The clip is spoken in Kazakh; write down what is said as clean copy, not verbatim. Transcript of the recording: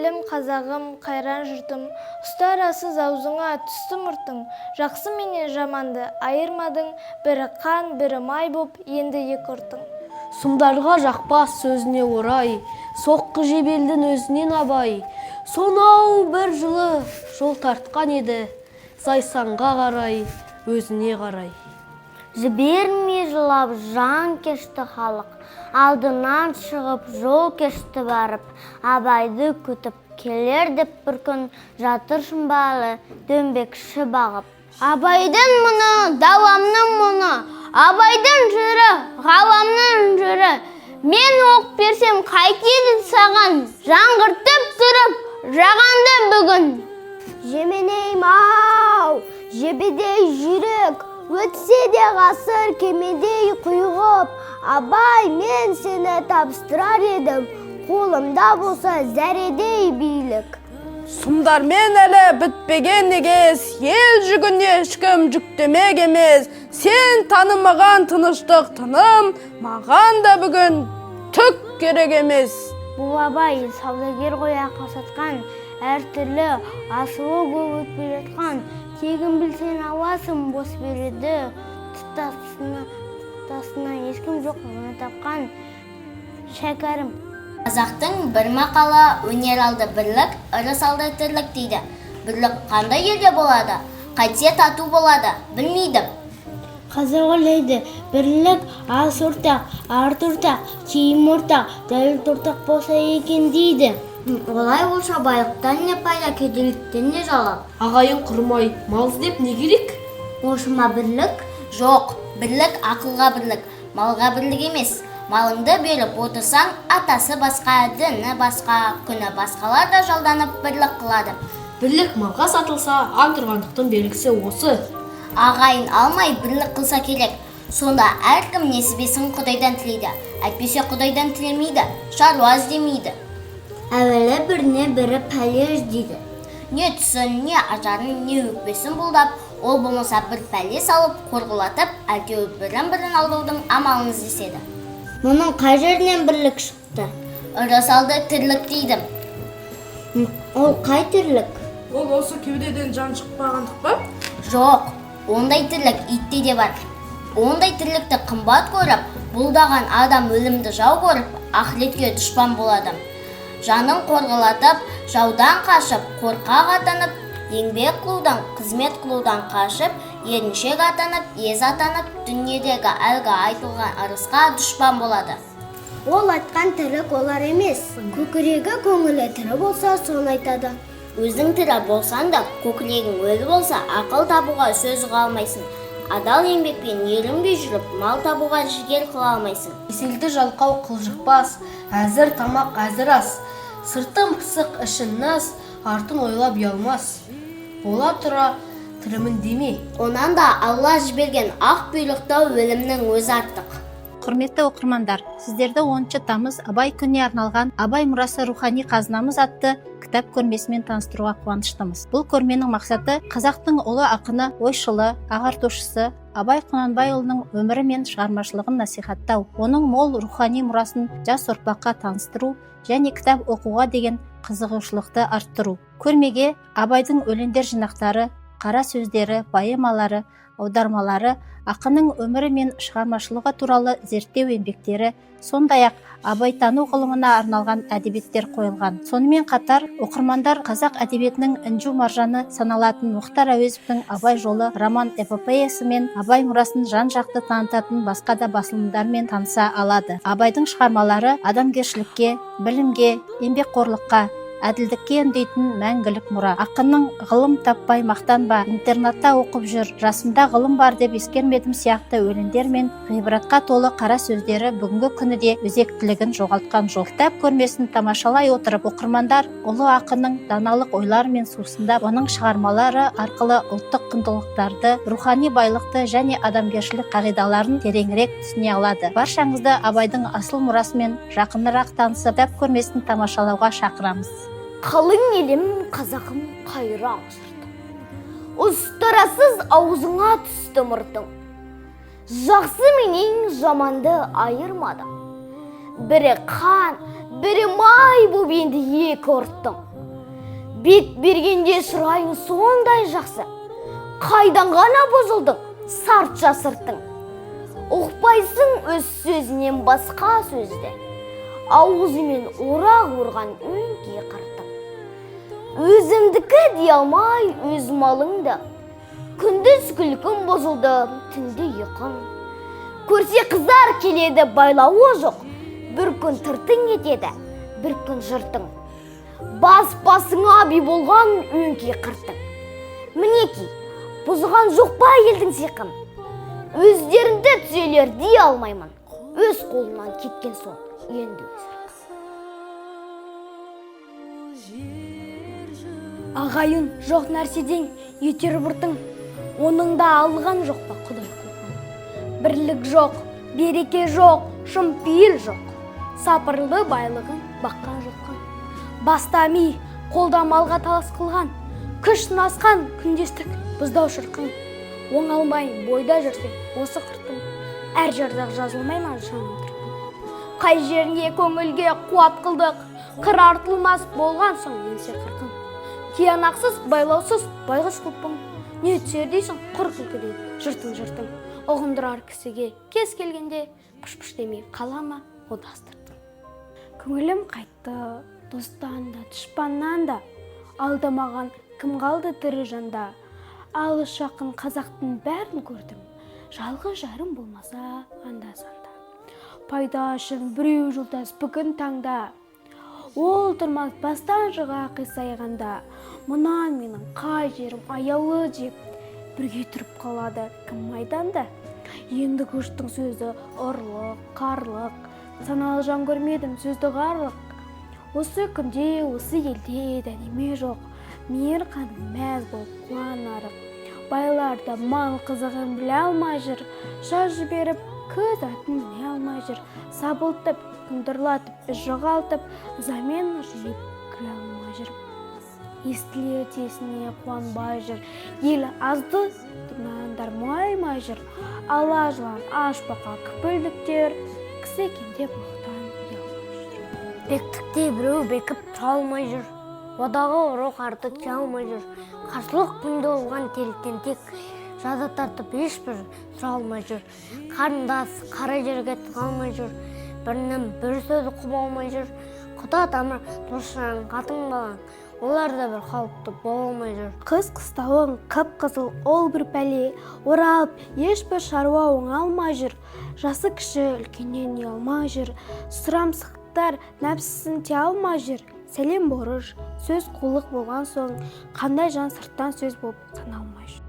елім қазағым, қайран жұртым, ұстарасыз аузыңа түсті мұртың, жақсы менен жаманды айырмадың, бірі қан, бірі май боп, енді екі ұртың. Сұмдарға жақпас сөзіне орай, соққы жебелдің өзінен абай, сонау бір жылы жол тартқан еді, Зайсанға қарай, өзіне қарай. Жібермей жылап жан кешті халық, алдынан шығып жол кешті барып, абайды күтіп келер деп бір күн жатыр шымбалы дөңбекші бағып. Абайдың мұны, даламның мұны, абайдың жыры, ғаламның жыры, мен оқ берсем қайтеді саған, жаңғыртып тұрып жағанды бүгін. Жеменейм-ау, жебедей жүрек, өтсе де ғасыр кемедей құйғып, абай, мен сені табыстырар едім, қолымда болса зәредей билік. Сұмдармен әлі бітпеген егес, ел жүгіне ешкім жүктемек емес, сен танымаған тыныштық тыным, маған да бүгін түк керек емес. Бұл абай саудагер ғой ақыл сатқан, әртүрлі асылы көп өтпей жатқан, тегін білсен аласың бос береді, тұтасына ешкім жоқ оны тапқан. Шәкәрім. Қазақтың бір мақала өнер алды бірлік, ырыс алды тірлік дейді. Бірлік қандай елде болады, қайтсе тату болады, білмейді. Қазақ ойлайды, бірлік ас ортақ, арт ортақ, киім ортақ, дәлел ортақ болса екен дейді. Олай болса байлықтан не пайда, кедейліктен не залал? Ағайын құрмай, мал іздеп не керек? Осыма бірлік? Жоқ, бірлік ақылға бірлік, малға бірлік емес. Малыңды беріп отырсаң, атасы басқа, діні басқа, күні басқалар да жалданып бірлік қылады. Бірлік малға сатылса, антұрғандықтың белгісі осы. Ағайын алмай бірлік қылса керек. Сонда әркім несібесін Құдайдан тілейді. Әйтпесе Құдайдан тілемейді, шаруа іздемейді. Әуелі біріне бірі пәле іздейді. Не түсін, не ажарын, не өкпесін бұлдап, ол болмаса бір пәле салып, қорғылатып, әйтеуір бірін-бірін алдаудың амалын іздеседі. Мұның қай жерінен бірлік шықты? Ырыс алды тірлік дейді. Ол қай тірлік? Ол осы кеудеден жан шықпағандық па? Жоқ, ондай тірлік итте де бар. Ондай тірлікті қымбат көріп, бұлдаған адам өлімді жау көріп, ақыретке дұшпан болады. Жанын қорғалатып, жаудан қашып, қорқақ атанып, еңбек қылудан, қызмет қылудан қашып, еріншек атанып, ез атанып, дүниедегі әлгі айтылған ырысқа дұшпан болады. Ол айтқан тірлік олар емес. Көкірегі көңілі тірі болса, соны айтады. Өзің тірі болсан да, көкірегің өлі болса, ақыл табуға сөз қыла алмайсың. Адал еңбекпен ерінбей жүріп, мал табуға жігер қыла алмайсың. Кеселді жалқау қылжықпас, әзір тамақ әзір ас. Сыртым пысық ішін нас, артын ойлап ұялмас. Бола тұра тірімін деме. Онан да Алла жіберген ақ бұйрықта өлімнің өзі артық. Құрметті оқырмандар, сіздерді 10 тамыз Абай күніне арналған Абай мұрасы рухани қазынамыз атты кітап көрмесімен таныстыруға қуаныштымыз. Бұл көрменің мақсаты қазақтың ұлы ақыны, ойшылы, ағартушысы Абай Құнанбайұлының өмірі мен шығармашылығын насихаттау, оның мол рухани мұрасын жас ұрпаққа таныстыру және кітап оқуға деген қызығушылықты арттыру. Көрмеге Абайдың өлеңдер жинақтары, қара сөздері, поэмалары, аудармалары, ақынның өмірі мен шығармашылығы туралы зерттеу еңбектері, сондай-ақ абайтану ғылымына арналған әдебиеттер қойылған. Сонымен қатар, оқырмандар қазақ әдебиетінің інжу маржаны саналатын Мұхтар Әуезовтің Абай жолы роман эпопеясы мен Абай мұрасын жан-жақты танытатын басқа да басылымдармен таныса алады. Абайдың шығармалары адамгершілікке, білімге, еңбекқорлыққа, әділдікке үндейтін мәңгілік мұра. Ақынның ғылым таппай мақтанба, интернатта оқып жүр, жасымда ғылым бар деп ескермедім сияқты өлеңдер мен ғибратқа толы қара сөздері бүгінгі күні де өзектілігін жоғалтқан жоқ. Кітап көрмесін тамашалай отырып, оқырмандар ұлы ақынның даналық ойлары мен сусындап, оның шығармалары арқылы ұлттық құндылықтарды, рухани байлықты және адамгершілік қағидаларын тереңірек түсіне алады. Баршаңызды Абайдың асыл мұрасымен жақынырақ танысып, кітап көрмесін тамашалауға шақырамыз. Қалың елім, қазағым, қайран жұртым. Ұстарасыз аузыңа түсті мұртың. Жақсы менен жаманды айырмадың. Бірі қан, бірі май боп енді екі ұрттың. бет бергенде шырайың сондай жақсы. Қайдан ғана бұзылдың, сарт жасырттың. Ұқпайсың өз сөзінен басқа сөзді. Ауызымен орақ ұрған өңкей қырттың. Өзімдікі дей алмай өз малыңды. Күндіз күлкім бұзылды, түнде ұйқым. Көрсе қыздар келеді, байлауы жоқ. Бір күн тыртың етеді, бір күн жыртың. Басыңа би болған өңкей қырттың. Мінеки, бұзған жоқ па елдің сиқын? Өздеріңді түзелер дей алмаймын. Өз қолынан кеткен соң, енді өз. Ағайын жоқ нәрседен етер бұртың, оның да алған жоқ па Құдай құлқын. Бірлік жоқ, береке жоқ, шымпейіл жоқ. Сапырлы байлығын баққан жоққан. Бастами, қолда малға талас қылған. Күш насқан күндестік бұздау шырқын. Оңалмай бойда жүрсе осы қыртын. Әр жырдақ жазылмай ма жаным тұрқын. Қай жеріне көңілге қуат қылдық. Қыр артылмас болған соң менсе қырқын. Тиянақсыз, байлаусыз, байғұс құлпың. Не түсер дейсің, құр күлкі дейді, жыртың. Ұғындырар кісіге кез келгенде пұш-пұш демей қалама одастырдың. Көңілім қайтты, достан да, дұшпаннан да. Алдамаған кім қалды тірі жанда. Алыс жақын қазақтың бәрін көрдім. Жалғыз жарым болмаса анда-санда. Пайда үшін біреу жолдас бүгін таңда. Ол тұрмас бастан жыға қисайғанда. Мұнан менің қай жерім аяулы деп бірге тұрып қалады кім майданда. Енді көштің сөзі ұрлық, қарлық. Саналы жан көрмедім сөзді ғарлық. Осы күнде, осы елде дәнеме жоқ. Мейір қаным мәз болып қуанарық. Байларда мал қызығын біле алмай жүр. Жаз жіберіп, көз атын не алмай жүр. Сабылтып, күндірлатып, жоғалтып, замен жүйіп кіре алмай жүр. Естілер тесіне қуанбай жүр. Ел азды тұнандар маймай жүр. Ала жылан ашпақа күпілдіктер, кісі кенде бұқтан ұялмай жүр. Бектікте біреу бекіп тұра алмай жүр. Одағы ұрық артық жалмай жүр. Қарсылық күнде олған теліктен тек жаза тартып ешбір тұра алмай жүр. Қарындас қара жерге тығалмай жүр. Бірінің бір сөзі құба алмай жүр. Құда тамыр дұршыран қатын балаң, олар да бір қалыпты бола алмай жүр. Қыз қыстауың қып-қызыл ол бір пәле, оралып ешбір шаруа оңалмай жүр. Жасы кіші үлкеннен ұялмай жүр. Сұрамсықтар нәпсісін те алмай жүр. Сәлем борыш, сөз қулық болған соң, қандай жан сырттан сөз болып саналмай жүр.